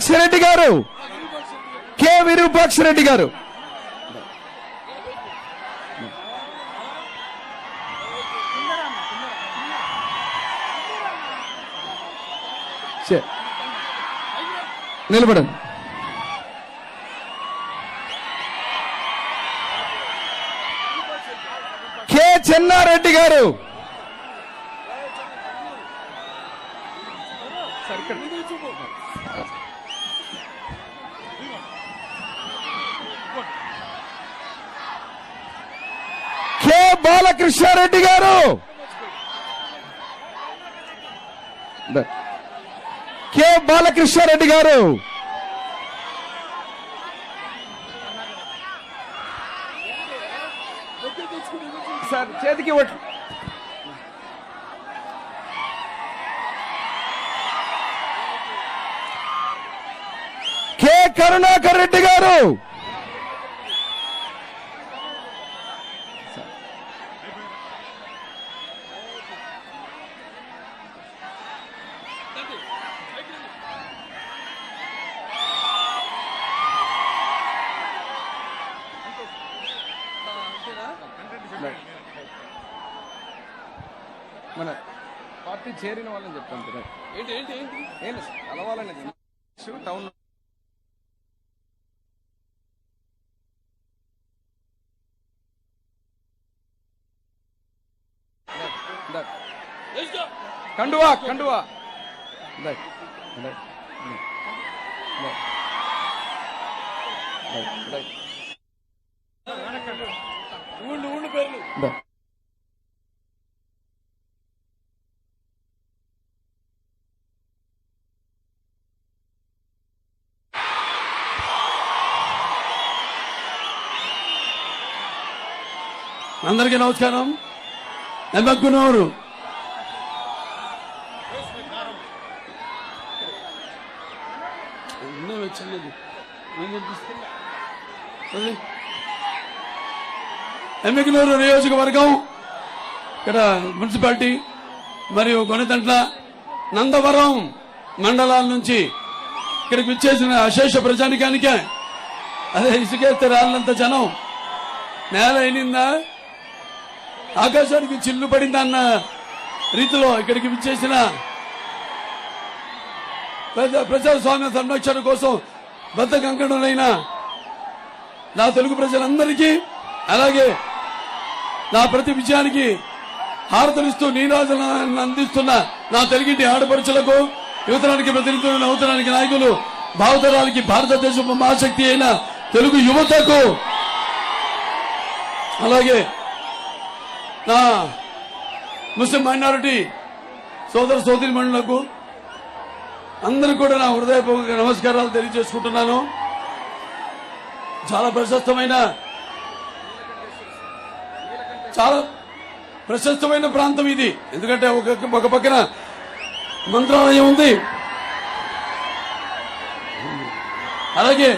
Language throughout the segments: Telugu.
విరూపాక్షరెడ్డి గారు, కె విరూపాక్షరెడ్డి గారు. నిలబడండి. కె చెన్నారెడ్డి గారు, కె బాలకృష్ణారెడ్డి గారు, కె బాలకృష్ణారెడ్డి గారు, సార్ చేతికి ఒట్టు. కె కరుణాకర్ రెడ్డి గారు, మన పార్టీ చేరిన వాళ్ళని చెప్తాను కదా. ఏంటి కలవాలని టౌన్ కండువా కండువా ఊళ్ళు పేర్లు అందరికీ నమస్కారం. ఎమ్మక్కునూరు ఎమ్మికనూరు నియోజకవర్గం, ఇక్కడ మున్సిపాలిటీ మరియు గొనెతంట్ల, నందవరం మండలాల నుంచి ఇక్కడికి విచ్చేసిన అశేష ప్రజానికానికే, అదే ఇసుకేస్తే రాళ్ళంత జనం, నేల అయినిందా ఆకాశానికి చిల్లు పడిందా అన్న రీతిలో ఇక్కడికి విచ్చేసిన ప్రజాస్వామ్య సంరక్షణ కోసం బద్ధకంకణులైన నా తెలుగు ప్రజలందరికీ, అలాగే నా ప్రతి విజయానికి హారతలిస్తూ నీరాజనాన్ని అందిస్తున్న నా తెలుగింటి ఆడపడుచులకు, యువతరానికి ప్రతినిధులు, నూతనానికి నాయకులు, భావతరానికి భారతదేశపు మహాశక్తి అయిన తెలుగు యువతకు, అలాగే నా ముస్లిం మైనారిటీ సోదర సోదరీమణులకు అందరూ కూడా నా హృదయపూర్వక నమస్కారాలు తెలియజేసుకుంటున్నాను. చాలా ప్రశస్తమైన ప్రాంతం ఇది. ఎందుకంటే ఒక పక్కన మంత్రాలయం ఉంది, అలాగే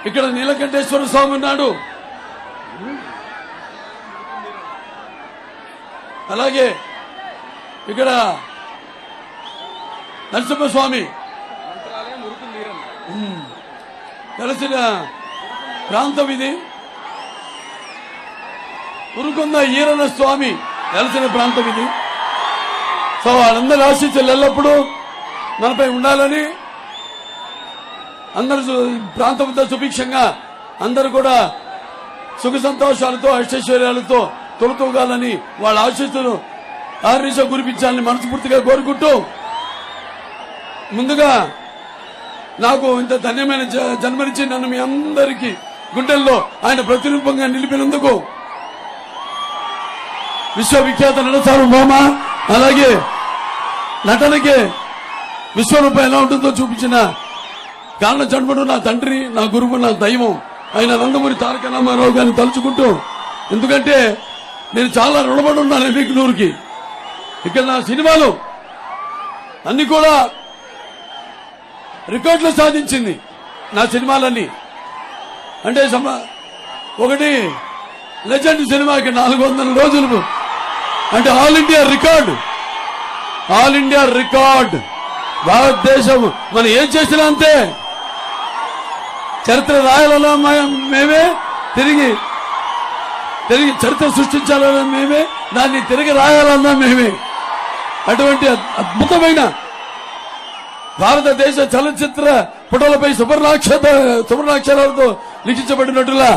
ఇక్కడ నీలకంఠేశ్వర స్వామి ఉన్నాడు, అలాగే ఇక్కడ నరసింహస్వామి కలిసిన ప్రాంతం ఇది. ఉరుకొంద ఈరన్న స్వామి కలిసిన ప్రాంతం ఇది. సో వాళ్ళందరి ఆశీస్సులు ఎల్లప్పుడూ మనపై ఉండాలని, అందరూ ప్రాంతంతో సుభిక్షంగా అందరూ కూడా సుఖ సంతోషాలతో అష్టైశ్వర్యాలతో తొలతూగాలని, వాళ్ళ ఆశీస్సులు ఆర్నిశ కురిపించాలని మనస్ఫూర్తిగా కోరుకుంటూ, ముందుగా నాకు ఇంత ధన్యమైన జన్మనిచ్చి నన్ను మీ అందరికీ గుండెల్లో ఆయన ప్రతిరూపంగా నిలిపినందుకు విశ్వవిఖ్యాత నటసార్వభౌమ, అలాగే నటనకే విశ్వరూపం ఎలా ఉంటుందో చూపించిన కారణ జన్ముడు నా తండ్రి, నా గురువు, నా దైవం ఆయన నందమూరి తారక రామారావు గారిని తలుచుకుంటూ, ఎందుకంటే నేను చాలా రుణపడి ఉన్నాను ఎమ్మికనూరుకి. ఇక్కడ నా సినిమాలు అన్ని కూడా రికార్డులు సాధించింది. నా సినిమాలన్నీ అంటే ఒకటి లెజెండ్ సినిమాకి 400 రోజులు అంటే ఆల్ ఇండియా రికార్డ్. భారతదేశం మనం ఏం చేసినా అంతే, చరిత్ర రాయాలన్నా మేమే, తిరిగి చరిత్ర సృష్టించాలన్నా మేమే, దాన్ని తిరిగి రాయాలన్నా మేమే. అటువంటి అద్భుతమైన భారతదేశ చలనచిత్ర పుటలపై సువర్ణాక్షరాలతో లిఖించబడినట్టులా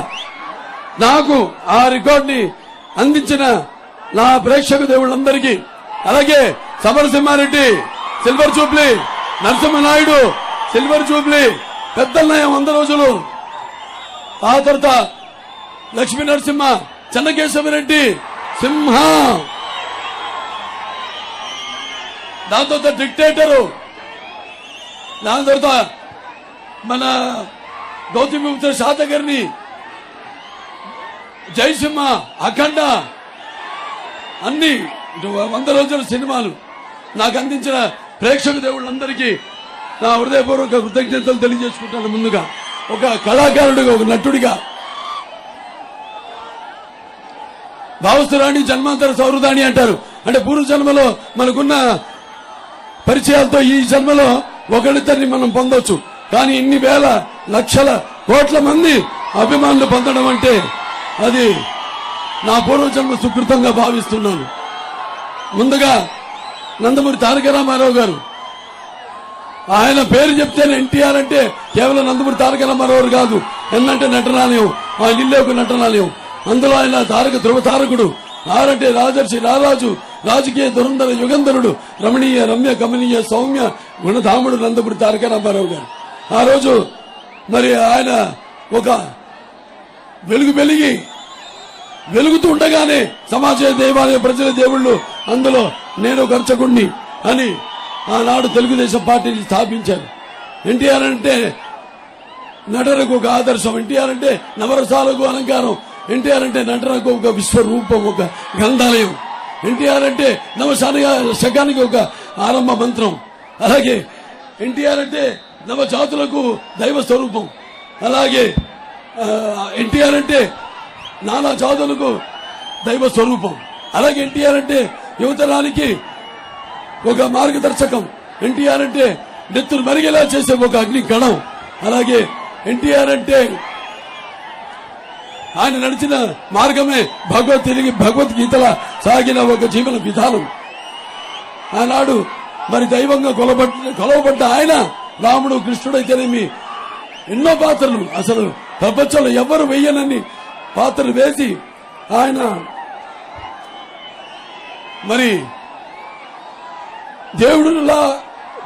నాకు ఆ రికార్డుని అందించిన నా ప్రేక్షక దేవుళ్ళందరికీ, అలాగే Samarasimha Reddy silver jubilee, Narasimha Naidu silver jubilee, Peddannayya 100 రోజులు, ఆ తర్వాత లక్ష్మీ నరసింహ, చెన్నకేశవరెడ్డి సింహ, దాని తర్వాత డిక్టేటరు, దాని తర్వాత మన గౌతమిపుత్ర శాతకర్ణి, జయసింహ, అఖండ, అన్ని 100 రోజుల సినిమాలు నాకు అందించిన ప్రేక్షక దేవుళ్ళందరికీ నా హృదయపూర్వక కృతజ్ఞతలు తెలియజేసుకుంటాను. ముందుగా ఒక కళాకారుడిగా, ఒక నటుడిగా, భావస్తురాణి జన్మాంతర సౌహృదాని అంటారు. అంటే పూర్వ జన్మలో మనకున్న పరిచయాలతో ఈ జన్మలో ఒకరిద్దరిని మనం పొందొచ్చు, కానీ ఇన్ని వేల లక్షల కోట్ల మంది అభిమానులు పొందడం అంటే అది నా పూర్వజన్మ సుకృతంగా భావిస్తున్నాను. ముందుగా నందమూరి తారక రామారావు గారు, ఆయన పేరు చెప్తేనే ఎన్టీఆర్ అంటే కేవలం నందమూరి తారక రామారావు కాదు, ఎన్నంటే నటనాలయం, ఆయన ఇల్లే ఒక నటనాలయం. అందులో ఆయన ధ్రువ తారకుడు, ఆరంటే రాజర్షి, రారాజు, రాజకీయ దురంధర యుగంధరుడు, రమణీయ రమ్య కమనీయ సౌమ్య గుణధాముడు నందమూరి తారక రామారావు గారు. ఆ రోజు మరి ఆయన ఒక వెలుగుతూ ఉండగానే సమాజ దేవాలయ ప్రజల దేవుళ్ళు, అందులో నేను ఒక అర్చకుణ్ణి అని ఆనాడు తెలుగుదేశం పార్టీని స్థాపించారు. ఎన్టీఆర్ అంటే నటనకు ఒక ఆదర్శం, ఎన్టీఆర్ అంటే నవరసాలకు అలంకారం, ఎన్టీఆర్ అంటే నటనకు ఒక విశ్వరూపం, ఒక గ్రంథాలయం, ఎన్టీఆర్ అంటే శకానికి ఒక ఆరంభ మంత్రం, అలాగే ఎన్టీఆర్ అంటే నవ జాతులకు దైవ స్వరూపం, అలాగే ఎన్టీఆర్ అంటే నానా జాతులకు దైవ స్వరూపం, అలాగే ఎన్టీఆర్ అంటే యువతరానికి ఒక మార్గదర్శకం, ఎన్టీఆర్ అంటే నెత్తులు మరిగేలా చేసే ఒక అగ్ని కణం, అలాగే ఎన్టీఆర్ అంటే ఆయన నడిచిన మార్గమే భగవద్గీతల సాగిన ఒక జీవన విధానం. ఆనాడు మరి దైవంగా కొలవబడ్డ ఆయన రాముడు, కృష్ణుడైతేనేమి ఎన్నో పాత్రలు, అసలు ప్రపంచంలో ఎవరు వెయ్యనన్ని పాత్రలు వేసి ఆయన మరి దేవుడులా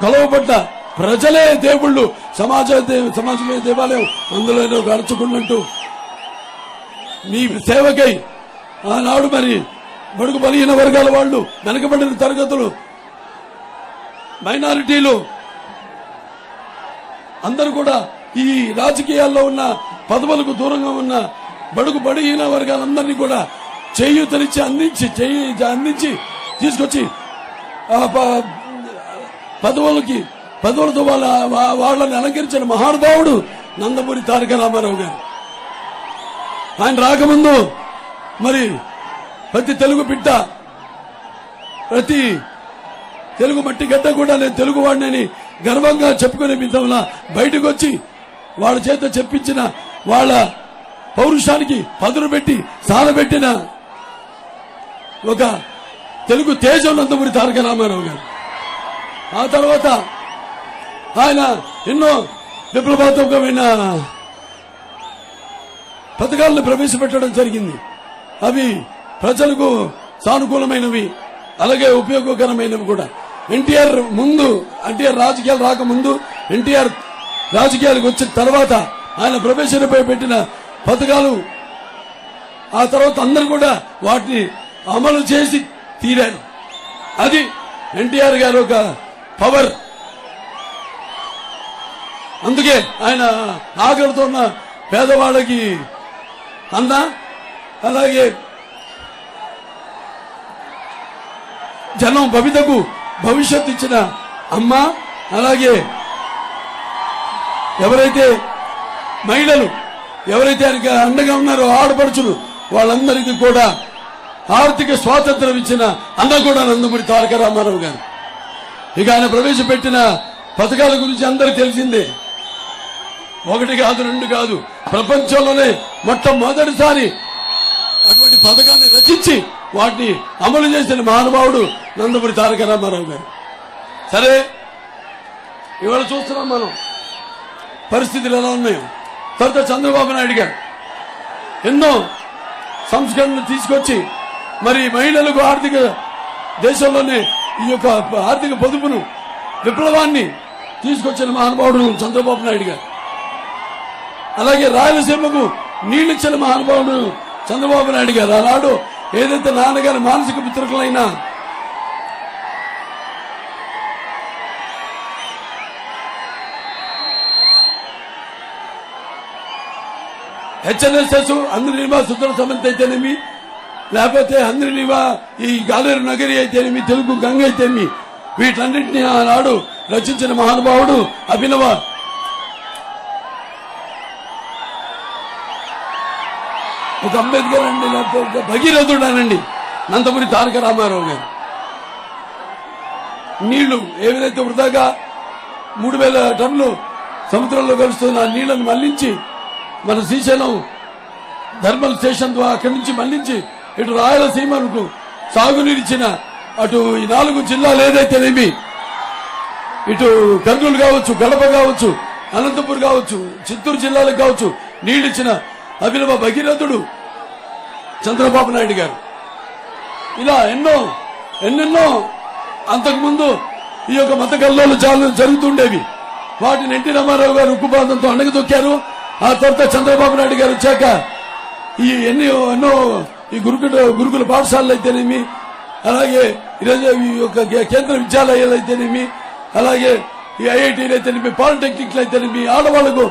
కొలవబడ్డ ప్రజలే దేవుళ్ళు, సమాజమే దేవాలయం, అందులో గడుచుకున్నట్టు మీ సేవకై ఆనాడు మరి బడుగు బలహీన వర్గాల వాళ్ళు, వెనకబడిన తరగతులు, మైనారిటీలు అందరూ కూడా ఈ రాజకీయాల్లో ఉన్న పదవులకు దూరంగా ఉన్న బడుగు బలహీన వర్గాలందరినీ కూడా చేయూతనిచ్చి అందించి తీసుకొచ్చి పదవులతో వాళ్ళని అలంకరించిన మహానుభావుడు నందమూరి తారక రామారావు గారు. ఆయన రాకముందు మరి ప్రతి తెలుగు బిడ్డ, ప్రతి తెలుగు మట్టి గడ్డ కూడా నేను తెలుగువాడిని గర్వంగా చెప్పుకునే విధంగా బయటకు వచ్చి వాళ్ళ చేత చెప్పించిన వాళ్ళ పౌరుషానికి పదును పెట్టి సానబెట్టిన ఒక తెలుగు తేజం నందమూరి తారక రామారావు గారు. ఆ తర్వాత ఆయన ఎన్నో విప్లవాత్మకమైన పథకాలను ప్రవేశపెట్టడం జరిగింది. అవి ప్రజలకు సానుకూలమైనవి, అలాగే ఉపయోగకరమైనవి కూడా. ఎన్టీఆర్ రాజకీయాలు రాకముందు, ఎన్టీఆర్ రాజకీయాలకు వచ్చిన తర్వాత ఆయన పెట్టిన పథకాలు, ఆ తర్వాత అందరూ కూడా వాటిని అమలు చేసి తీరారు. అది ఎన్టీఆర్ గారు ఒక పవర్. అందుకే ఆయన ఆకలితో ఉన్న పేదవాళ్ళకి అన్న, అలాగే జనం భవితకు భవిష్యత్తు ఇచ్చిన అమ్మ, అలాగే ఎవరైతే మహిళలు ఎవరైతే ఆయనకి అండగా ఉన్నారో ఆడపడుచులు, వాళ్ళందరికీ కూడా ఆర్థిక స్వాతంత్రం ఇచ్చిన అన్న కూడా నందమూరి తారక రామారావు గారు. ఇక ఆయన ప్రవేశపెట్టిన పథకాల గురించి అందరికీ తెలిసిందే. ఒకటి కాదు, రెండు కాదు, ప్రపంచంలోనే మొట్టమొదటిసారి అటువంటి పథకాన్ని రచించి వాటిని అమలు చేసిన మహానుభావుడు నందమూరి తారక రామారావు గారు. సరే, ఇవాళ చూస్తున్నాం మనం పరిస్థితులు ఎలా ఉన్నాయో. తర్వాత చంద్రబాబు నాయుడు గారు ఎన్నో సంస్కరణలు తీసుకొచ్చి మరి మహిళలకు ఆర్థిక దేశంలోనే ఈ యొక్క ఆర్థిక పొదుపును విప్లవాన్ని తీసుకొచ్చిన మహానుభావుడు చంద్రబాబు నాయుడు గారు. అలాగే రాయలసీమకు నీళ్లిచ్చిన మహానుభావుడు చంద్రబాబు నాయుడు గారు. ఆనాడు ఏదైతే నాన్నగారి మానసిక మిత్రులైన హెచ్ఎన్ఎస్ఎస్ అందరినివా సుందర సమంత అయితేనేమి, లేకపోతే అందరినివా ఈ గాలేరు నగరి అయితేనేమి, తెలుగు గంగ అయితేనేమి, వీటన్నింటినీ ఆనాడు రచించిన మహానుభావుడు అభినవ ఒక అంబేద్కర్ అండి, లేకపోతే ఒక భగీరథుడు అనండి నందమూరి తారక రామారావు గారు. నీళ్లు ఏవైతే వృధాగా 3000 టన్నులు సముద్రంలో కలుస్తున్న నీళ్లను మళ్లించి మన శ్రీశైలం థర్మల్ స్టేషన్ ద్వారా అక్కడి నుంచి మళ్లించి ఇటు రాయలసీమకు సాగునీరిచ్చిన అటు ఈ 4 జిల్లాలు ఏదైతేనేమి, ఇటు కర్నూలు కావచ్చు, గడప కావచ్చు, అనంతపూర్ కావచ్చు, చిత్తూరు జిల్లాలకు కావచ్చు నీళ్ళిచ్చిన అభినవ భగీరథుడు చంద్రబాబు నాయుడు గారు. ఇలా ఎన్నెన్నో అంతకుముందు ఈ యొక్క మత కల్లోలు చాలా జరుగుతుండేవి. వాటిని ఎన్టీ రామారావు గారు ఉక్కుపాదంతో అణగదొక్కారు. ఆ తర్వాత చంద్రబాబు నాయుడు గారు వచ్చాక ఈ ఎన్నో ఈ గురుకుల పాఠశాలలు అయితేనేమి, అలాగే ఈరోజు ఈ యొక్క కేంద్ర విద్యాలయాలు అయితేనేమి, అలాగే ఈ ఐఐటీలు అయితేనేమి, పాలిటెక్నిక్లు అయితేనేమి, ఆడవాళ్లకు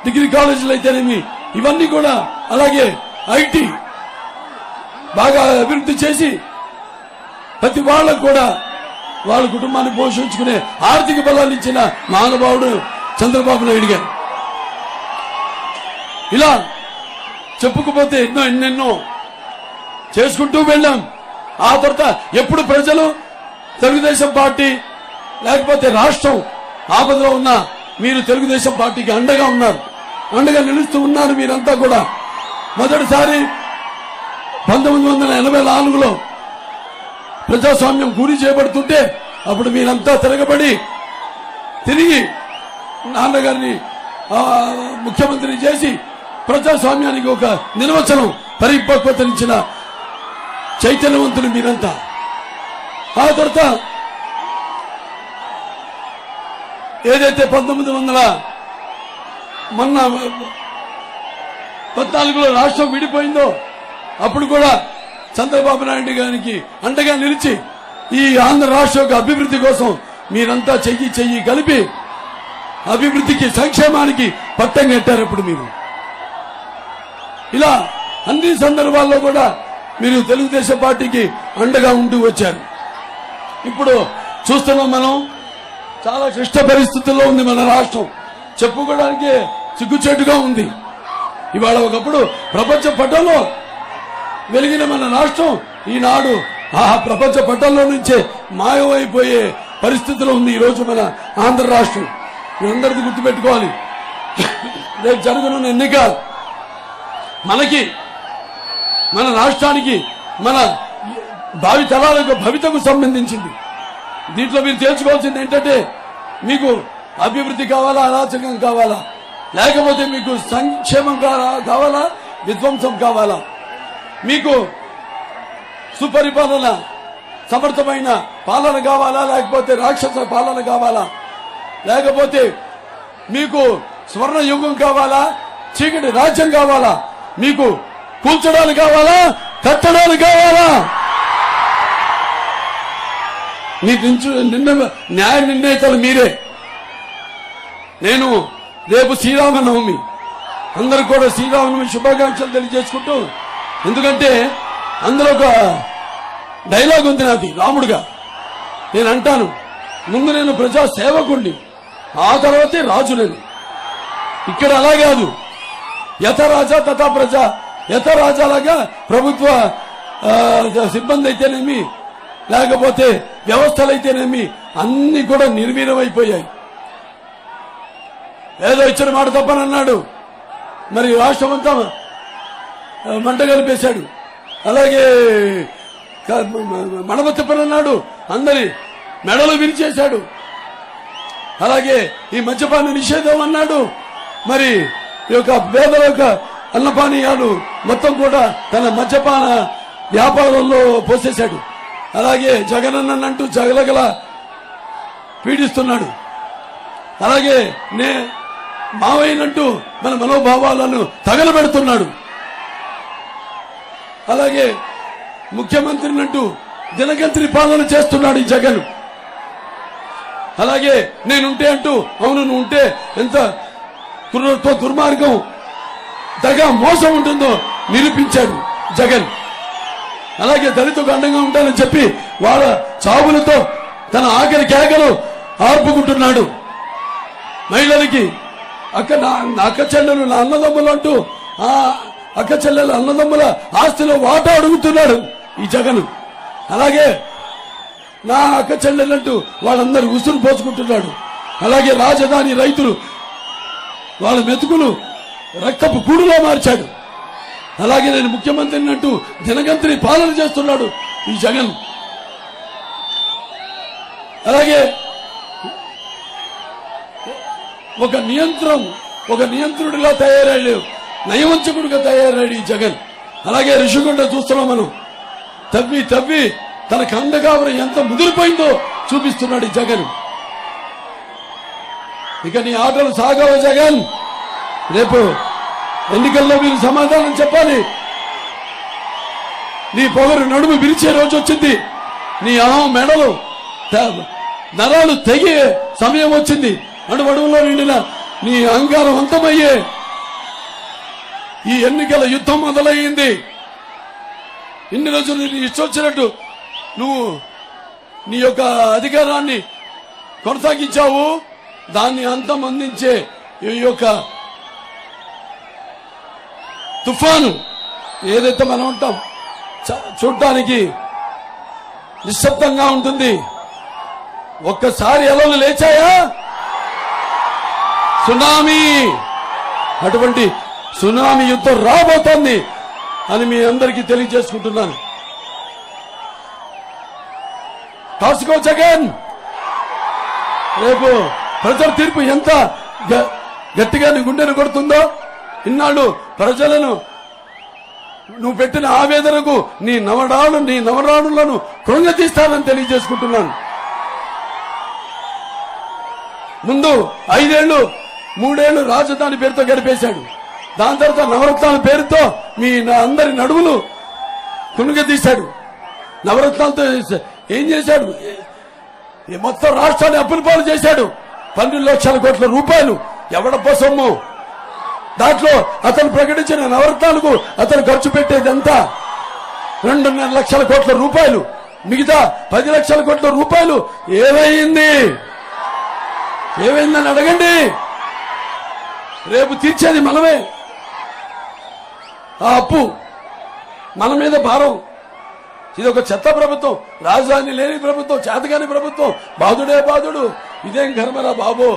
డిగ్రీ కాలేజీలు అయితేనేమి, ఇవన్నీ కూడా, అలాగే ఐటీ బాగా అభివృద్ధి చేసి ప్రతి వాళ్ళకు కూడా వాళ్ళ కుటుంబాన్ని పోషించుకునే ఆర్థిక బలాన్ని ఇచ్చిన మహానుభావుడు చంద్రబాబు నాయుడు గారు. ఇలా చెప్పుకుపోతే ఎన్నెన్నో చేసుకుంటూ వెళ్ళాం. ఆ తర్వాత ఎప్పుడు ప్రజలు తెలుగుదేశం పార్టీ లేకపోతే రాష్ట్రం ఆపదలో ఉన్నా మీరు తెలుగుదేశం పార్టీకి అండగా ఉన్నారు, అండగా నిలుస్తూ ఉన్నారు. మీరంతా కూడా మొదటిసారి 1984లో ప్రజాస్వామ్యం గురి చేయబడుతుంటే అప్పుడు మీరంతా తిరిగి నాన్నగారిని ముఖ్యమంత్రి చేసి ప్రజాస్వామ్యానికి ఒక నిర్వచనం పరిపక్వతనిచ్చిన చైతన్యవంతులు మీరంతా. ఆ తర్వాత ఏదైతే 1914లో రాష్ట్రం విడిపోయిందో అప్పుడు కూడా చంద్రబాబు నాయుడు గారికి అండగా నిలిచి ఈ ఆంధ్ర రాష్ట్ర యొక్క అభివృద్ధి కోసం మీరంతా చెయ్యి కలిపి అభివృద్ధికి, సంక్షేమానికి పట్టం కట్టారు. ఇప్పుడు మీరు ఇలా అన్ని సందర్భాల్లో కూడా మీరు తెలుగుదేశం పార్టీకి అండగా ఉంటూ వచ్చారు. ఇప్పుడు చూస్తున్నాం మనం చాలా క్లిష్ట పరిస్థితుల్లో ఉంది మన రాష్ట్రం. చెప్పుకోవడానికి సిగ్గుచేటుగా ఉంది. ఇవాళ ఒకప్పుడు ప్రపంచ పటంలో వెలిగిన మన రాష్ట్రం ఈనాడు ఆ ప్రపంచ పటంలో నుంచే మాయమైపోయే పరిస్థితిలో ఉంది ఈరోజు మన ఆంధ్ర రాష్ట్రం. మీరందరికీ గుర్తుపెట్టుకోవాలి, రేపు జరగనున్న ఎన్నిక మనకి, మన రాష్ట్రానికి, మన భావి తరాలకు భవితకు సంబంధించింది. దీంట్లో మీరు తేల్చుకోవాల్సింది ఏంటంటే మీకు అభివృద్ధి కావాలా, అరాచకం కావాలా, లేకపోతే మీకు సంక్షేమం కావాలా, విధ్వంసం కావాలా, మీకు సుపరిపాలన, సమర్థమైన పాలన కావాలా, లేకపోతే రాక్షస పాలన కావాలా, లేకపోతే మీకు స్వర్ణ యుగం కావాలా, చీకటి రాజ్యం కావాలా, మీకు కూల్చడానికి కావాలా, కట్టడానికి కావాలా? నిన్న న్యాయ నిర్ణేతలు మీరే. నేను రేపు శ్రీరామనవమి, అందరూ కూడా శ్రీరామనవమి శుభాకాంక్షలు తెలియజేసుకుంటూ, ఎందుకంటే అందులో ఒక డైలాగ్ ఉంది నాది రాముడుగా. నేను అంటాను, ముందు నేను ప్రజా సేవకుణ్ణి, ఆ తర్వాతే రాజు. నేను ఇక్కడ అలా కాదు, యథ రాజా తథా ప్రజ. యథ రాజాలాగా ప్రభుత్వ సిబ్బంది అయితేనేమి, లేకపోతే వ్యవస్థలు అయితేనేమి అన్ని కూడా నిర్వీర్యమైపోయాయి. ఏదో ఇచ్చిన మాట తప్పని అన్నాడు. మరి రాష్ట్రం అంతా మంట కలిపేశాడు. అలాగే మడమ తిప్పనన్నాడు, అందరి మెడలు విరిచేశాడు. అలాగే ఈ మద్యపాన నిషేధం అన్నాడు. మరి ఈ యొక్క పేదల యొక్క అన్నపానీయాలు మొత్తం కూడా తన మద్యపాన వ్యాపారంలో పోసేశాడు. అలాగే జగనన్నంటూ జగలగల పీడిస్తున్నాడు. అలాగే మావయ్యనంటూ మన మనోభావాలను తగలబెడుతున్నాడు. అలాగే ముఖ్యమంత్రినంటూ దినగంత్రి పాలన చేస్తున్నాడు ఈ జగన్. అలాగే నేనుంటే అంటూ, అవును నువ్వు ఉంటే ఎంత క్రూరత్వ, దుర్మార్గం, దగా, మోసం ఉంటుందో నిరూపించాడు జగన్. అలాగే దళితులకు అండంగా ఉంటానని చెప్పి వాళ్ళ చావులతో తన ఆఖరి కేకలు ఆర్పుకుంటున్నాడు. మహిళలకి అక్క చెల్లెలు, నా అన్నదమ్ములు అంటూ ఆ అక్క చెల్లెలు అన్నదమ్ముల ఆస్తిలో వాటా అడుగుతున్నాడు ఈ జగన్. అలాగే నా అక్క చెల్లెలంటూ వాళ్ళందరూ ఉసురు పోసుకుంటున్నాడు. అలాగే రాజధాని రైతులు వాళ్ళ మెతుకులు రక్తపు కూడులో మార్చాడు. అలాగే నేను ముఖ్యమంత్రిని అంటూ దినగంత్రి పాలన చేస్తున్నాడు ఈ జగన్. అలాగే ఒక నియంత్రుడిలా తయారయ్యాడు, నయవంచకుడిగా తయారయ్యాడు ఈ జగన్. అలాగే ఋషికొండ చూస్తున్నాం మనం. తవ్వి తన కండకావరం ఎంత ముదిరిపోయిందో చూపిస్తున్నాడు ఈ జగన్. ఇక నీ ఆటలు సాగవ జగన్. రేపు ఎన్నికల్లో మీరు సమాధానం చెప్పాలి. నీ పొగరు నడుము విరిచే రోజు వచ్చింది. నీ అహం మెడలు నరాలు తెగే సమయం వచ్చింది. అడుగడుగులో నిండిన నీ అహంకారం అంతమయ్యే ఈ ఎన్నికల యుద్ధం మొదలయ్యింది. ఇన్ని రోజులు నీ ఇష్టొచ్చినట్టు నువ్వు నీ యొక్క అధికారాన్ని కొనసాగించావు. దాన్ని అంతం అందించే ఈ యొక్క తుఫాను ఏదైతే మనం ఉంటాం చూడటానికి నిశ్శబ్దంగా ఉంటుంది. ఒక్కసారి అలలు లేచాయా, సునామీ, అటువంటి సునామీ యుద్ధం రాబోతోంది అని మీ అందరికీ తెలియజేసుకుంటున్నాను. కాసుకో జగన్. రేపు ప్రజల తీర్పు ఎంత గట్టిగా నీ గుండెను కొడుతుందో, ఇన్నాళ్ళు ప్రజలను నువ్వు పెట్టిన ఆవేదనకు నీ నవరాణులను కృంగతీస్తానని తెలియజేసుకుంటున్నాను. ముందు 5 ఏళ్లు 3 ఏళ్లు రాజధాని పేరుతో గడిపేశాడు. దాని తర్వాత నవరత్నాల పేరుతో మీ అందరి నడువులు కృంగతీశాడు. నవరత్నాలతో ఏం చేశాడు? మొత్తం రాష్ట్రాన్ని అప్పుల పాలు చేశాడు. 12 లక్షల కోట్ల రూపాయలు ఎవడప్ప సొమ్ము. దాంట్లో అతను ప్రకటించిన నవరత్నాలకు అతను ఖర్చు పెట్టేదంతా 2.5 లక్షల కోట్ల రూపాయలు. మిగతా 10 లక్షల కోట్ల రూపాయలు ఏమైందని అడగండి. రేపు తీర్చేది మనమే. ఆ అప్పు మన మీద భారం. ఇది ఒక చెత్త ప్రభుత్వం, రాజధాని లేని ప్రభుత్వం, చేతగాని ప్రభుత్వం, బాధుడే బాధుడు, ఇదేం కర్మరా బాబు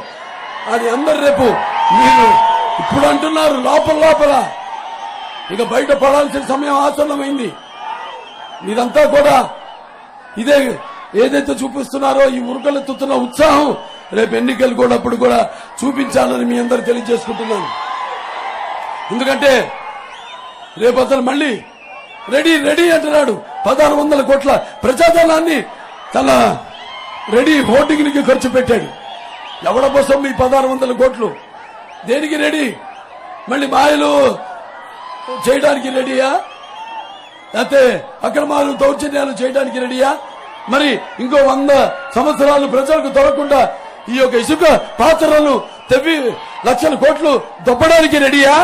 అని అందరు రేపు మీరు ఇప్పుడు అంటున్నారు లోపల. ఇక బయట పడాల్సిన సమయం ఆసన్నమైంది. మీరంతా కూడా ఇదే ఏదైతే చూపిస్తున్నారో ఈ ఉరకలెత్తుతున్న ఉత్సాహం రేపు ఎన్నికలు కూడా అప్పుడు కూడా చూపించాలని మీ అందరూ తెలియజేసుకుంటున్నాను. ఎందుకంటే రేపు అతను మళ్ళీ రెడీ అంటున్నాడు. 1600 కోట్ల ప్రజాధనాన్ని తన రెడీ హోర్డింగ్ ఖర్చు పెట్టాడు. ఎవడ కోసం మీ 1600 కోట్లు? దేనికి రెడీ? మళ్ళీ మాయలు చేయడానికి రెడీయా? లేకపోతే అక్రమాలు దౌర్జన్యాలు చేయడానికి రెడీయా? మరి ఇంకో 100 సంవత్సరాలు ప్రజలకు దొరకకుండా ఈ యొక్క ఇసుక పాత్రలను తెవ్వి లక్షల కోట్లు దొబ్బడానికి రెడీయా?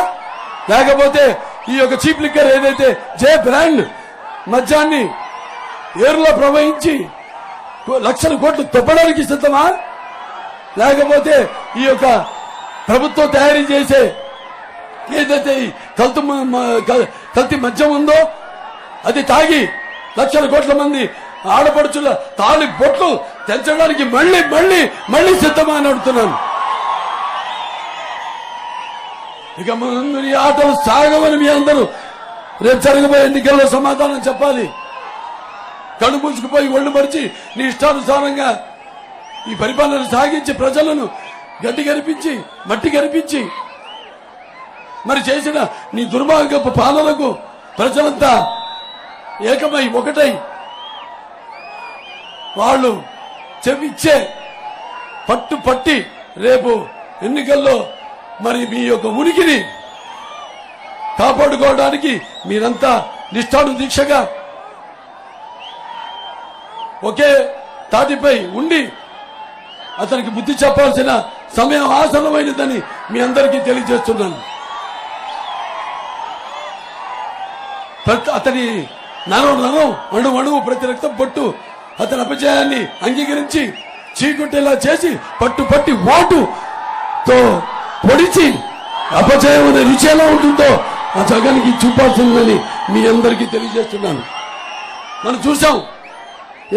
లేకపోతే ఈ యొక్క చీప్ లిక్కర్ ఏదైతే జే బ్రాండ్ మద్యాన్ని ఏరులో ప్రవహించి లక్షల కోట్లు దొబ్బడానికి సిద్ధమా? లేకపోతే ఈ యొక్క ప్రభుత్వం తయారీ చేసే ఏదైతే కల్తీ మద్యం ఉందో అది తాగి లక్షల కోట్ల మంది ఆడపడుచుల తాళి బొట్లు తెంచడానికి మళ్ళీ సిద్ధమా అని అడుగుతున్నాను. ఇక ముందు ఈ ఆటలు సాగవని మీ అందరూ రేపు జరగబోయే ఎన్నికల్లో సమాధానం చెప్పాలి. కళ్ళు మూసుకుపోయి ఒళ్ళు మరిచి నీ ఇష్టానుసారంగా ఈ పరిపాలన సాగించి ప్రజలను గడ్డి కనిపించి మట్టి కనిపించి మరి చేసిన నీ దుర్మార్గపు పాలనకు ప్రజలంతా ఏకమై ఒకటై వాళ్ళు చెవిచ్చే పట్టు పట్టి రేపు ఎన్నికల్లో మరి మీ యొక్క ఉనికిని కాపాడుకోవడానికి మీరంతా నిష్ఠాను దీక్షగా ఒకే తాటిపై ఉండి అతనికి బుద్ధి చెప్పాల్సిన సమయం ఆసన్నమైనదని మీ అందరికీ తెలియజేస్తున్నాను. అతని నరం అణువు ప్రతి రక్తం పట్టు అతని అపజయాన్ని అంగీకరించి చీకొట్టేలా చేసి పట్టి ఓటుతో పొడిచి అపజయం అనే రుచి ఎలా ఉంటుందో ఆ జగన్కి చూపాల్సిందని మీ అందరికీ తెలియజేస్తున్నాను. మనం చూసాం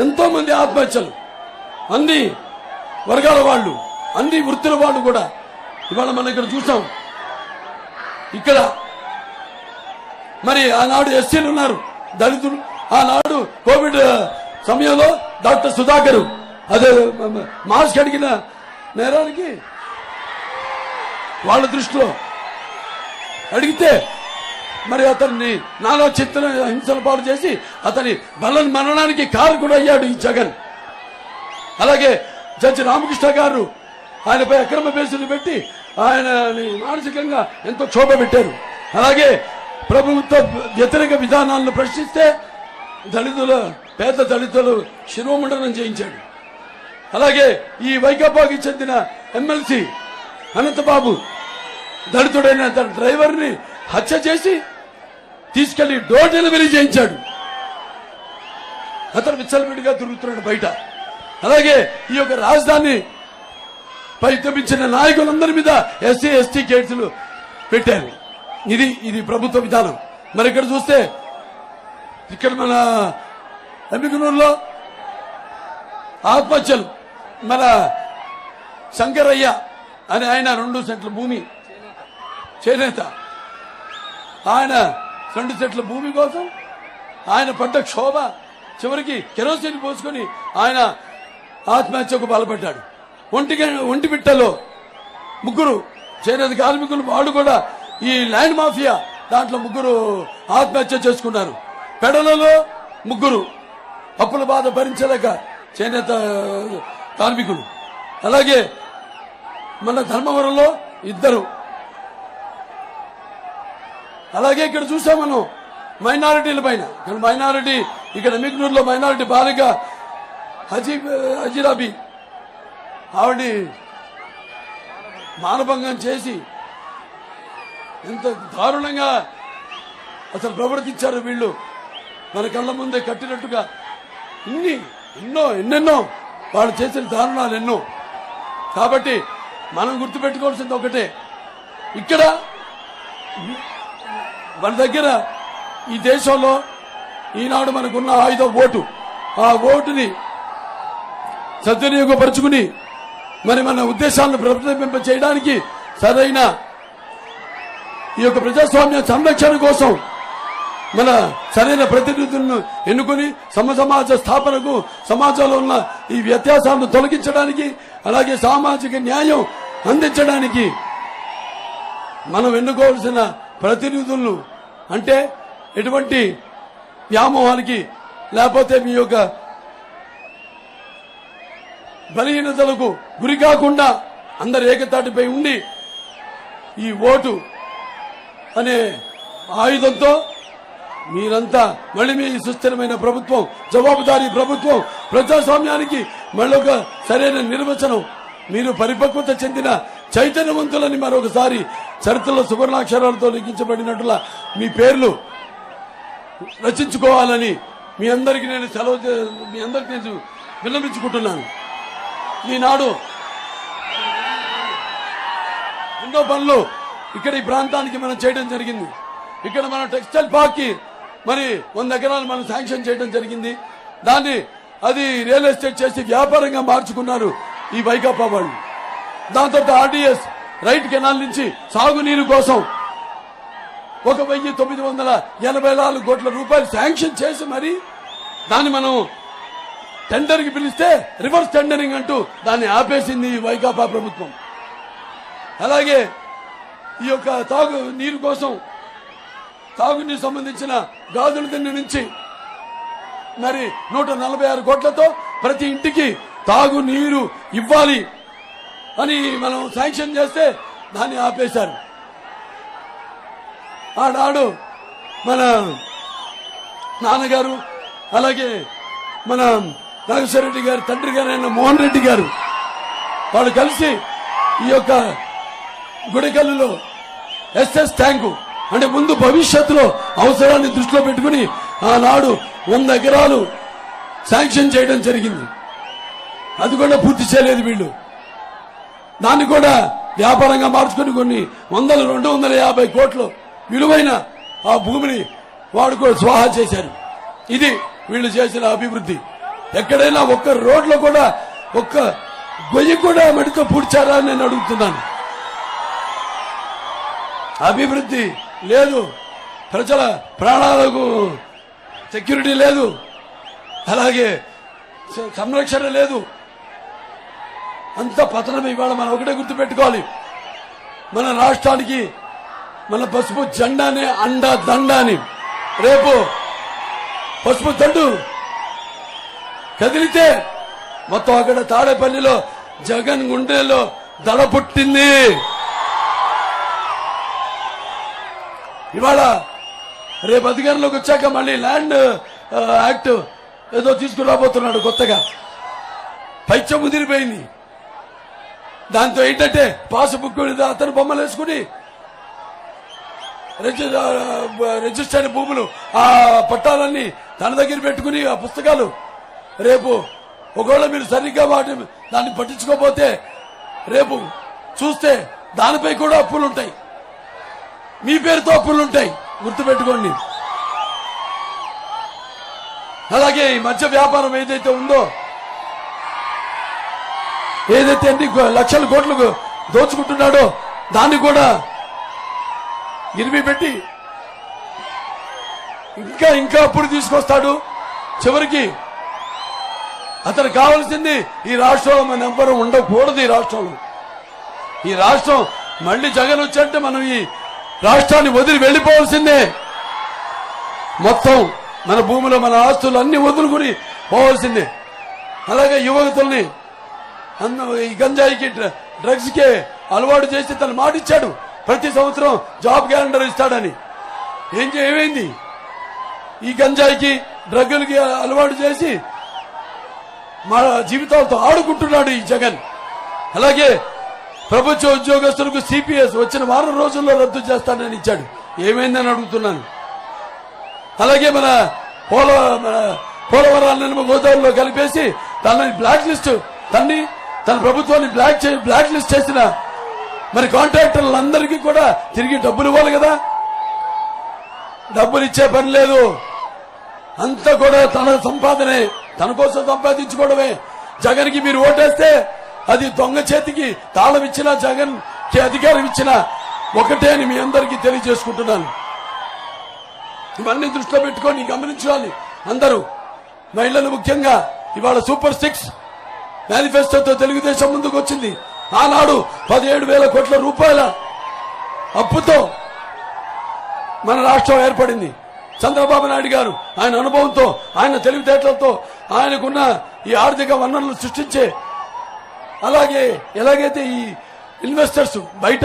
ఎంతో మంది ఆత్మహత్యలు, అన్ని వర్గాల వాళ్ళు, అన్ని వృత్తుల వాళ్ళు కూడా ఇవాళ మనం ఇక్కడ చూసాం. ఇక్కడ మరి ఆనాడు ఎస్సీలు ఉన్నారు, దళితులు. ఆనాడు కోవిడ్ సమయంలో డాక్టర్ సుధాకర్ అదే మాస్క్ అడిగిన నేరానికి వాళ్ళ దృష్టిలో అడిగితే మరి అతన్ని నానా చిత్ర హింసల పాటు చేసి అతని బలం మరణానికి కారకుడు అయ్యాడు ఈ జగన్. అలాగే జడ్జి రామకృష్ణ గారు ఆయనపై అక్రమ కేసులు పెట్టి ఆయన మానసికంగా ఎంతో క్షోభ పెట్టారు. అలాగే ప్రభుత్వ వ్యతిరేక విధానాలను ప్రశ్నిస్తే పేద దళితులు శిరోమండనం చేయించాడు. అలాగే ఈ వైకాపాకి చెందిన ఎమ్మెల్సీ అనంతబాబు దళితుడైన తన డ్రైవర్ని హత్య చేసి తీసుకెళ్లి డోర్ డెలివరీ చేయించాడు. అతను విచ్చలవిడిగా తిరుగుతున్నాడు బయట. అలాగే ఈ యొక్క రాజధాని పై తప్పించిన నాయకులందరి మీద ఎస్సీ ఎస్టీ కేసులు పెట్టారు. ఇది ప్రభుత్వ విధానం. మరి ఇక్కడ చూస్తే ఇక్కడ మన ఎమ్మికనూరులో ఆత్మహత్యలు, మన శంకరయ్య అని ఆయన 2 సెంట్ల భూమి చేనేత, ఆయన 2 సెంట్ల భూమి కోసం ఆయన పడ్డ క్షోభ చివరికి కెరోసిన్ పోసుకొని ఆయన ఆత్మహత్యకు పాల్పడ్డాడు. ఒంటిమిట్టలో 3 చేనేత కార్మికులు వాళ్ళు కూడా ఈ ల్యాండ్ మాఫియా దాంట్లో 3 ఆత్మహత్య చేసుకున్నారు. పెడలలో 3 అప్పుల బాధ భరించలేక చేనేత కార్మికులు. అలాగే మన ధర్మవరంలో 2. అలాగే ఇక్కడ చూసాం మనం మైనారిటీల పైన. మైనారిటీ ఇక్కడ మిగ్నూరులో మైనారిటీ బాలిక హజీరాబీ ఆవిడ మానభంగం చేసి ఎంత దారుణంగా అసలు ప్రవర్తించారు వీళ్ళు. మన కళ్ళ ముందే కట్టినట్టుగా ఎన్నెన్నో వాళ్ళు చేసిన దారుణాలు ఎన్నో. కాబట్టి మనం గుర్తుపెట్టుకోవాల్సింది ఒకటే, ఇక్కడ మన దగ్గర ఈ దేశంలో ఈనాడు మనకున్న ఆయుధ ఓటు. ఆ ఓటుని సద్వినియోగపరుచుకుని మరి మన ఉద్దేశాలను ప్రతిబింబ చేయడానికి సరైన ఈ యొక్క ప్రజాస్వామ్య సంరక్షణ కోసం మన సరైన ప్రతినిధులను ఎన్నుకుని సమాజ స్థాపనకు, సమాజంలో ఉన్న ఈ వ్యత్యాసాలను తొలగించడానికి, అలాగే సామాజిక న్యాయం అందించడానికి మనం ఎన్నుకోవాల్సిన ప్రతినిధులను, అంటే ఎటువంటి వ్యామోహానికి లేకపోతే మీ యొక్క బలహీనతలకు గురి కాకుండా అందరు ఏకతాటిపై ఉండి ఈ ఓటు అనే ఆయుధంతో మీరంతా మళ్ళీ మీ సుస్థిరమైన ప్రభుత్వం, జవాబుదారీ ప్రభుత్వం, ప్రజాస్వామ్యానికి మళ్ళీ ఒక సరైన నిర్వచనం, మీరు పరిపక్వత చెందిన చైతన్యవంతులని మరొకసారి చరిత్రలో సువర్ణాక్షరాలతో లిఖించబడినట్లుగా మీ పేర్లు రచించుకోవాలని మీ అందరికీ నేను విన్నవించుకుంటున్నాను. ఈనాడు ఎన్నో పనులు ఇక్కడ ఈ ప్రాంతానికి మనం చేయడం జరిగింది. ఇక్కడ మన టెక్స్టైల్ పార్క్ కి మరి 100 ఎకరాలు మనం శాంక్షన్ చేయడం జరిగింది. దాన్ని అది రియల్ ఎస్టేట్ చేసి వ్యాపారంగా మార్చుకున్నారు ఈ వైకాపా వాళ్ళు. దాంతో ఆర్డీఎస్ రైట్ కెనాల్ నుంచి సాగునీరు కోసం 1,984 కోట్ల రూపాయలు శాంక్షన్ చేసి మరి దాన్ని మనం టెండర్ కి పిలిస్తే రివర్స్ టెండరింగ్ అంటూ దాన్ని ఆపేసింది వైకాపా ప్రభుత్వం. అలాగే ఈ యొక్క తాగునీరు కోసం తాగునీరు సంబంధించిన గాజుల దిండు నుంచి మరి 146 కోట్లతో ప్రతి ఇంటికి తాగునీరు ఇవ్వాలి అని మనం శాంక్షన్ చేస్తే దాన్ని ఆపేశారు. ఆనాడు మన నాన్నగారు అలాగే మన నాగేశ్వర రెడ్డి గారు తండ్రి గారైన మోహన్ రెడ్డి గారు వాళ్ళు కలిసి ఈ యొక్క గుడికల్లులో ఎస్ఎస్ ట్యాంకు అంటే ముందు భవిష్యత్తులో అవసరాన్ని దృష్టిలో పెట్టుకుని ఆనాడు 100 ఎకరాలు శాంక్షన్ చేయడం జరిగింది. అది కూడా పూర్తి చేయలేదు వీళ్ళు. దాన్ని కూడా వ్యాపారంగా మార్చుకుని కొన్ని 250 కోట్లు విలువైన ఆ భూమిని వాడు కూడా స్వాహా చేశారు. ఇది వీళ్ళు చేసిన అభివృద్ధి. ఎక్కడైనా ఒక్క రోడ్లో కూడా ఒక్క గొయ్యి కూడా మడితో పూడ్చారా అని నేను అడుగుతున్నాను. అభివృద్ధి లేదు, ప్రజల ప్రాణాలకు సెక్యూరిటీ లేదు, అలాగే సంరక్షణ లేదు, అంత పతనం. ఇవాళ మనం ఒకటే గుర్తుపెట్టుకోవాలి, మన రాష్ట్రానికి మన పసుపు జెండానే అండ దండ అని. రేపు పసుపు దండు కదిలితే మొత్తం అక్కడ తాడేపల్లిలో జగన్ గుండెలో దడ పుట్టింది. ఇవాళ రేపు అధికారంలోకి వచ్చాక మళ్ళీ ల్యాండ్ యాక్ట్ ఏదో తీసుకురాబోతున్నాడు కొత్తగా. పైచ ముదిరిపోయింది. దాంతో ఏంటంటే పాస్బుక్ అతను బొమ్మలు వేసుకుని రిజిస్టర్డ్ భూములు ఆ పట్టాలన్నీ తన దగ్గర పెట్టుకుని ఆ పుస్తకాలు రేపు ఒకవేళ మీరు సరిగ్గా దాన్ని పట్టించుకోకపోతే రేపు చూస్తే దానిపై కూడా అప్పులుంటాయి, మీ పేరుతో అప్పులుంటాయి, గుర్తుపెట్టుకోండి. అలాగే ఈ మధ్య వ్యాపారం ఏదైతే ఉందో, ఏదైతే అన్ని లక్షల కోట్లు దోచుకుంటున్నాడో దాన్ని కూడా గిరివి పెట్టి ఇంకా అప్పుడు తీసుకొస్తాడు. చివరికి అతను కావాల్సింది ఈ రాష్ట్రంలో మన ఎవ్వరూ ఉండకూడదు. ఈ రాష్ట్రం మళ్ళీ జగన్ వచ్చంటే మనం ఈ రాష్ట్రాన్ని వదిలి వెళ్లిపోవాల్సిందే. మొత్తం మన భూమిలో మన ఆస్తులు అన్ని వదులుకుని పోవాల్సిందే. అలాగే యువకుల్ని ఈ గంజాయికి డ్రగ్స్ కి అలవాటు చేసి తను మాటిచ్చాడు ప్రతి సంవత్సరం జాబ్ క్యాలెండర్ ఇస్తాడని. ఏమైంది? ఈ గంజాయికి డ్రగ్గులకి అలవాటు చేసి మా జీవితాలతో ఆడుకుంటున్నాడు ఈ జగన్. అలాగే ప్రభుత్వ ఉద్యోగస్తులకు సిపిఎస్ వచ్చిన వారం రోజుల్లో రద్దు చేస్తానని ఇచ్చాడు. ఏమైందని అడుగుతున్నాను. అలాగే మన పోలవరాలను గోదావరిలో కలిపేసి తనని బ్లాక్ లిస్ట్ తన ప్రభుత్వాన్ని బ్లాక్ లిస్ట్ చేసిన మరి కాంట్రాక్టర్లందరికీ కూడా తిరిగి డబ్బులు ఇవ్వాలి కదా. డబ్బులు ఇచ్చే పని లేదు. అంతా కూడా తన సంపాదనే, తన కోసం సంపాదించుకోవడమే. జగన్ కి మీరు ఓటేస్తే అది దొంగ చేతికి తాళం ఇచ్చినా జగన్ కి అధికారం ఇచ్చినా ఒకటే అని మీ అందరికీ తెలియజేసుకుంటున్నాను. ఇవన్నీ దృష్టిలో పెట్టుకొని గమనించాలి అందరూ. మహిళలు ముఖ్యంగా ఇవాళ సూపర్ 6 మేనిఫెస్టోతో తెలుగుదేశం ముందుకు వచ్చింది. ఆనాడు 17,000 కోట్ల రూపాయల అప్పుతో మన రాష్ట్రం ఏర్పడింది. చంద్రబాబు నాయుడు గారు ఆయన అనుభవంతో, ఆయన తెలివితేటలతో, ఆయనకున్న ఈ ఆర్థిక వనరులను సృష్టించే, అలాగే ఎలాగైతే ఈ ఇన్వెస్టర్స్ బయట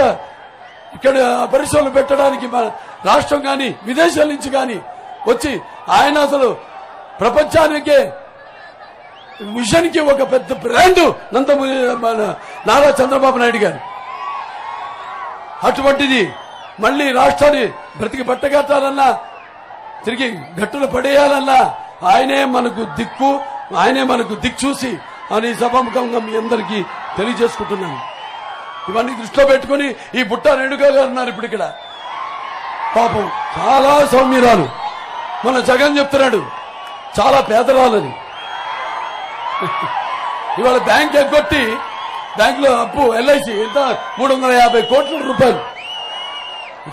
ఇక్కడ పరిశ్రమలు పెట్టడానికి మన రాష్ట్రం కానీ విదేశాల నుంచి కానీ వచ్చి ఆయన అసలు ప్రపంచానికే మిషన్ కి ఒక పెద్ద బ్రాండ్ నారా చంద్రబాబు నాయుడు గారు. అటువంటిది మళ్లీ రాష్ట్రాన్ని బ్రతికి పట్టగట్టాలన్నా, తిరిగి గట్టులు పడేయాలన్నా ఆయనే మనకు దిక్కు, ఆయనే మనకు దిక్చూసి అని సభాముఖంగా మీ అందరికీ తెలియజేసుకుంటున్నాను. ఇవన్నీ దృష్టిలో పెట్టుకుని ఈ బుట్ట రేణుకా గారు ఉన్నారు ఇప్పుడు ఇక్కడ. పాపం చాలా సౌమ్యురాలు. మన జగన్ చెప్తున్నాడు చాలా పేదరాలని. ఇవాళ బ్యాంక్ ఎగ్గొట్టి బ్యాంకులో అప్పు ఎల్ఐసి ఎంత 350 కోట్ల రూపాయలు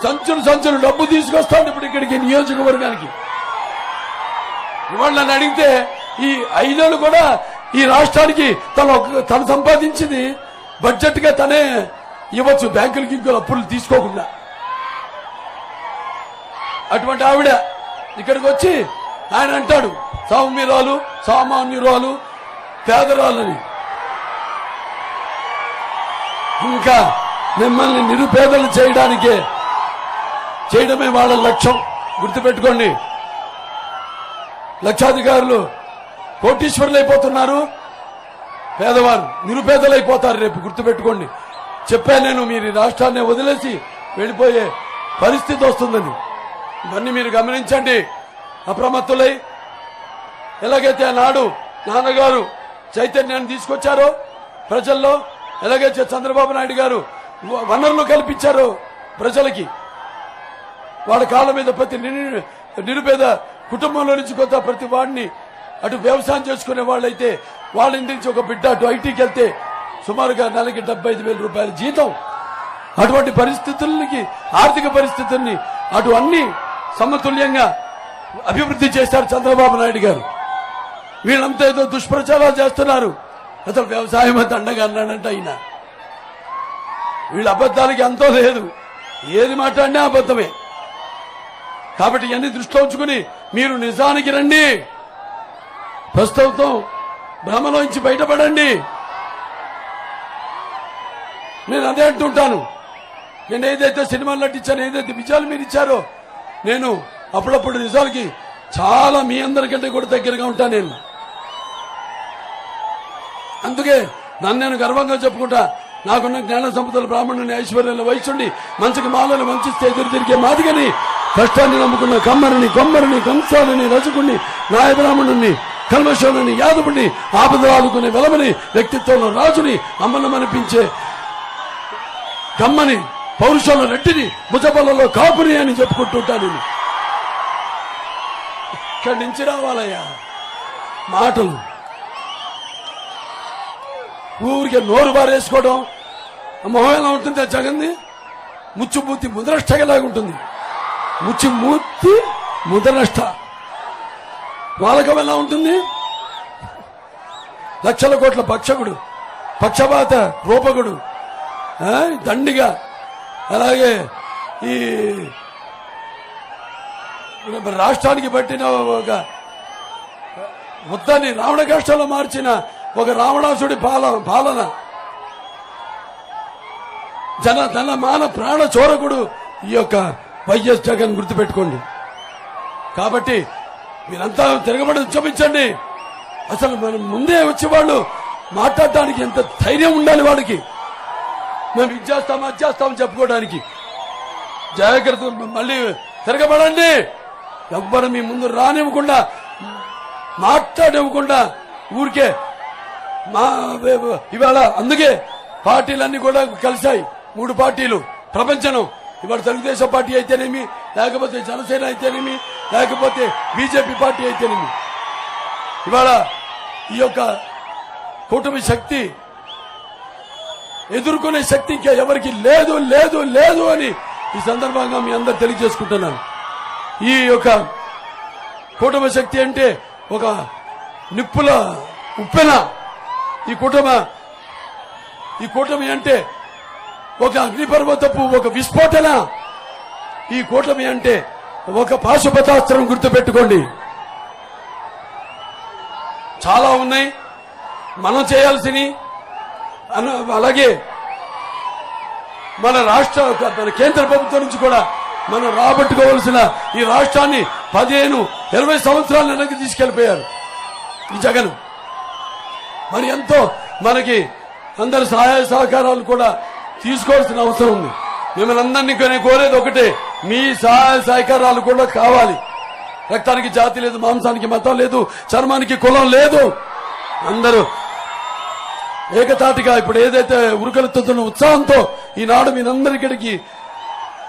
సంచులు డబ్బు తీసుకొస్తాను ఇప్పుడు ఇక్కడికి నియోజకవర్గానికి. ఇవాళ నన్ను అడిగితే ఈ 5 ఏళ్ళు కూడా ఈ రాష్ట్రానికి తను సంపాదించింది బడ్జెట్ గా తనే ఇవ్వచ్చు బ్యాంకులకి ఇంకో అప్పులు తీసుకోకుండా. అటువంటి ఆవిడ ఇక్కడికి వచ్చి ఆయన అంటాడు సౌమ్యురాలు సామాన్యురాలు పేదరాలని. ఇంకా మిమ్మల్ని నిరుపేదలు చేయడమే వాళ్ళ లక్ష్యం. గుర్తుపెట్టుకోండి, లక్షాధికారులు కోటీశ్వరులు అయిపోతున్నారు, పేదవారు నిరుపేదలైపోతారు రేపు. గుర్తుపెట్టుకోండి, చెప్పాను నేను, మీరు ఈ రాష్ట్రాన్ని వదిలేసి వెళ్ళిపోయే పరిస్థితి వస్తుందని. ఇవన్నీ మీరు గమనించండి, అప్రమత్తులై. ఎలాగైతే ఆనాడు నాన్నగారు చైతన్యాన్ని తీసుకొచ్చారో ప్రజల్లో, ఎలాగైతే చంద్రబాబు నాయుడు గారు వనరులు కల్పించారో ప్రజలకి, వాళ్ళ కాళ్ళ మీద ప్రతి నిరుపేద కుటుంబంలో నుంచి కొంత ప్రతి వాడిని అటు వ్యవసాయం చేసుకునే వాళ్ళైతే వాళ్ళ ఇంటి నుంచి ఒక బిడ్డ అటు ఐటీకి వెళ్తే సుమారుగా నెలకి 75,000 రూపాయల జీతం. అటువంటి పరిస్థితులకి, ఆర్థిక పరిస్థితుల్ని అటు అన్ని సమతుల్యంగా అభివృద్ధి చేశారు చంద్రబాబు నాయుడు గారు. వీళ్ళంతా ఏదో దుష్ప్రచారాలు చేస్తున్నారు, అసలు వ్యవసాయం అంత అండగా అన్నాడంట ఆయన. వీళ్ళ అబద్ధాలకి అంతో లేదు, ఏది మాట్లాడినా అబద్ధమే. కాబట్టి ఇవన్నీ దృష్టిలో ఉంచుకుని మీరు నిజానికి రండి, ప్రస్తుతం భ్రమలోంచి బయటపడండి. నేను అదే అంటుంటాను, నేను ఏదైతే సినిమాలు నటించాను, ఏదైతే విజయాలు మీరు ఇచ్చారో, నేను అప్పుడప్పుడు నిజాలకి చాలా మీ అందరికంటే కూడా దగ్గరగా ఉంటాను నేను. అందుకే నన్ను నేను గర్వంగా చెప్పుకుంటా, నాకున్న జ్ఞాన సంపదలు బ్రాహ్మణుని ఐశ్వర్యాల వయసుండి మంచికి మాలను వంచిస్తే ఎదురు తిరిగే మాదిగని, కష్టాన్ని నమ్ముకున్న కమ్మరిని కొమ్మరిని కంసాలని రజకుణ్ణి నాయబ్రాహ్మణుణ్ణి కల్మశోని యాదవుని ఆపదలాదుకునే వెలమని వ్యక్తిత్వంలో రాజుని అమ్మనమనిపించే కమ్మని పౌరుషంలో రెడ్డిని భుజబలలో కాపుని అని చెప్పుకుంటుంటాను. ఇక్కడి నుంచి రావాలయ్యా మాటలు. ఊరికే నోరు బారేసుకోవడం, మొహం ఎలా ఉంటుంది ఆ జగన్ది, ముచ్చుమూర్తి ముద్రష్టగలాగా ఉంటుంది. ముచ్చుమూర్తి ముద్రనష్ట వాళ్ళకం ఎలా ఉంటుంది? లక్షల కోట్ల భక్షకుడు, పక్షపాత రూపకుడు, దండిగా. అలాగే ఈ రాష్ట్రానికి పట్టిన ఒక మొత్తాన్ని రావణ కష్టాల్లో మార్చిన ఒక రావణాసుడి పాలన, ధన మాన ప్రాణ చోరకుడు ఈ యొక్క వైఎస్ జగన్. గుర్తుపెట్టుకోండి. కాబట్టి మీరంతా తిరగబడి చూపించండి. అసలు మనం ముందే వచ్చేవాళ్ళు మాట్లాడటానికి ఎంత ధైర్యం ఉండాలి వాళ్ళకి. మేము ఇది చేస్తాం అది చేస్తామని చెప్పుకోవడానికి. జాగ్రత్త, మళ్ళీ తిరగబడండి. ఎవ్వరు మీ ముందు రానివ్వకుండా, మాట్లాడివ్వకుండా ఊరికే ఇవాళ అందుకే పార్టీలన్నీ కూడా కలిశాయి. 3 పార్టీలు ప్రపంచం. ఇవాళ తెలుగుదేశం పార్టీ అయితేనేమి, లేకపోతే జనసేన అయితేనేమి, లేకపోతే బీజేపీ పార్టీ అయితేనేమి, ఇవాళ ఈ యొక్క కూటమి శక్తి ఎదుర్కొనే శక్తి ఇంకా ఎవరికి లేదు లేదు లేదు అని ఈ సందర్భంగా మీ అందరు తెలియజేసుకుంటున్నాను. ఈ యొక్క కూటమి శక్తి అంటే ఒక నిప్పుల ఉప్పెన. ఈ కూటమి అంటే ఒక అగ్నిపర్వతపు ఒక విస్ఫోటన. ఈ కూటమి అంటే ఒక పాశుపతాస్త్రం. గుర్తుపెట్టుకోండి, చాలా ఉన్నాయి మనం చేయాల్సినవి. అలాగే మన కేంద్ర ప్రభుత్వం నుంచి కూడా మనం రాబట్టుకోవాల్సిన ఈ రాష్ట్రాన్ని 15-20 సంవత్సరాల వెనక్కి తీసుకెళ్లిపోయారు ఈ జగన్. మరి ఎంతో మనకి అందరి సహాయ సహకారాలు కూడా తీసుకోవాల్సిన అవసరం ఉంది. మిమ్మల్ని అందరినీ కోరేది ఒకటే, మీ సహాయ సహకారాలు కూడా కావాలి. రక్తానికి జాతి లేదు, మాంసానికి మతం లేదు, చర్మానికి కులం లేదు. అందరూ ఏకతాటిగా ఇప్పుడు ఏదైతే ఉరుకలెత్తుతున్న ఉత్సాహంతో ఈనాడు మీరందరికడికి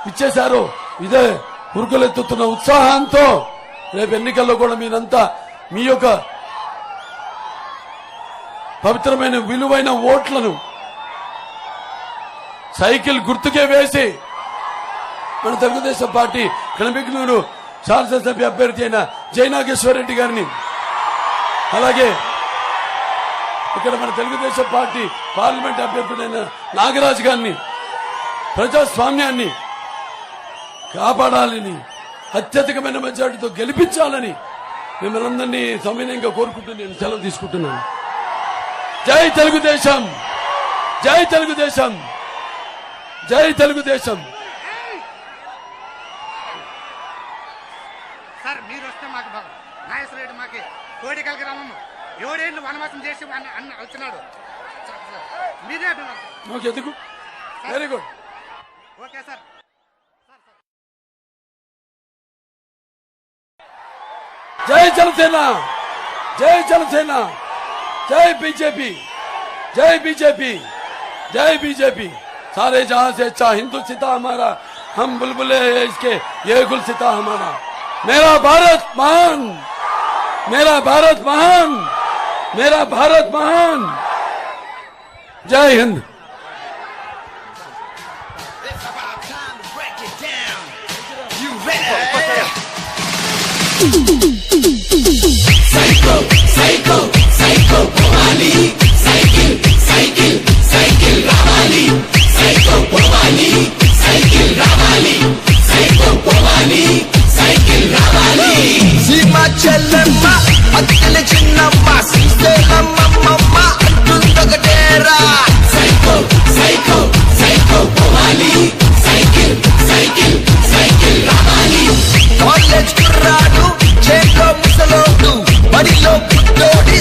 ఇచ్చేశారో, ఇదే ఉరుకలెత్తుతున్న ఉత్సాహంతో రేపు ఎన్నికల్లో కూడా మీరంతా మీ యొక్క పవిత్రమైన విలువైన ఓట్లను సైకిల్ గుర్తుకే వేసి మన తెలుగుదేశం పార్టీ కనబిగ్నూరు శాసనసభ్య అభ్యర్థి అయిన జయనాగేశ్వర రెడ్డి గారిని, అలాగే ఇక్కడ మన తెలుగుదేశం పార్టీ పార్లమెంట్ అభ్యర్థుడైన నాగరాజు గారిని ప్రజాస్వామ్యాన్ని కాపాడాలని, అత్యధికమైన మెజార్టీతో గెలిపించాలని మిమ్మల్ని అందరినీ సవినయంగా కోరుకుంటూ నేను సెలవు తీసుకుంటున్నాను. జై తెలుగుదేశం, జై తెలుగుదేశం, జై తెలుగుదేశం. సార్ మీరు వస్తే మాకు బాగా నాగేశ్వర రెడ్డి మాకి కోడికల్ గ్రామం 7 ఏళ్ళు వనవాసం చేసి అన్న వచ్చినాడు. మీరే ఓకే, ఎందుకు? Very good. Okay sir. జై జనసేన, జై జనసేన, जय बीजेपी, जय बीजेपी, जय बीजेपी. सारे जहां से अच्छा हिंदुस्तान हमारा, हम बुलबुले हैं इसके, ये गुलसिता हमारा. मेरा भारत महान, मेरा भारत महान, मेरा भारत महान. जय Hind. Psycho, psycho, psycho, Pomali, cycle, cycle, cycle, Ramali, psycho, Pomali, cycle, Ramali, psycho, Pomali, cycle, Ramali. Sima chellamma, attile chinnamma, sistelamma mamma, attundagateera. Psycho, psycho, psycho, Pomali, cycle, cycle, cycle, Ramali. College kurradu, chelo musalodu, badiలో పుట్టోడి